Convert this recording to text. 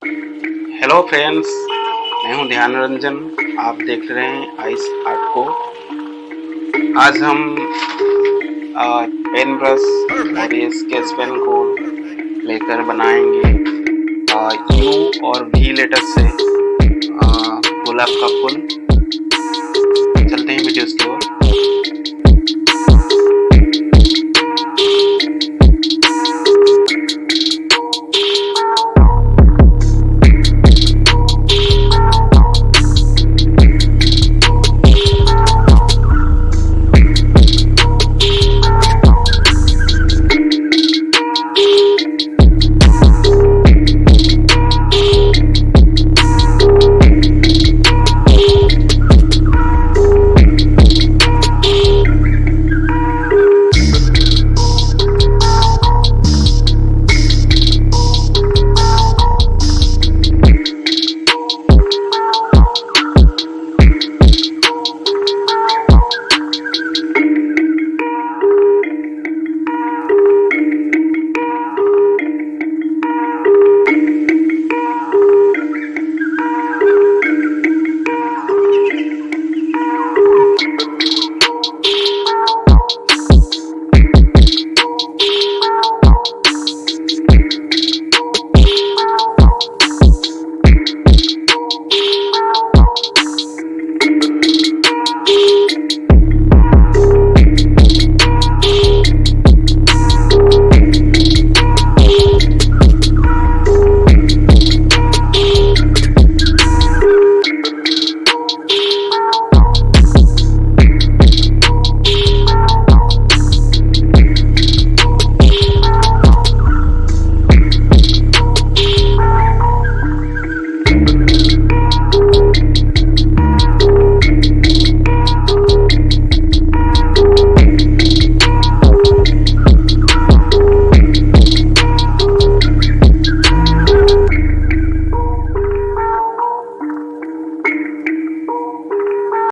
Hello friends, मैं हूं ध्यान रंजन। आप देख रहे हैं आइस आर्ट को। आज हम पेन ब्रश और ये स्केच पेन को लेकर बनाएंगे यू और भी लेटर से गुलाब का फूल। चलते हैं वीडियोस की ओर।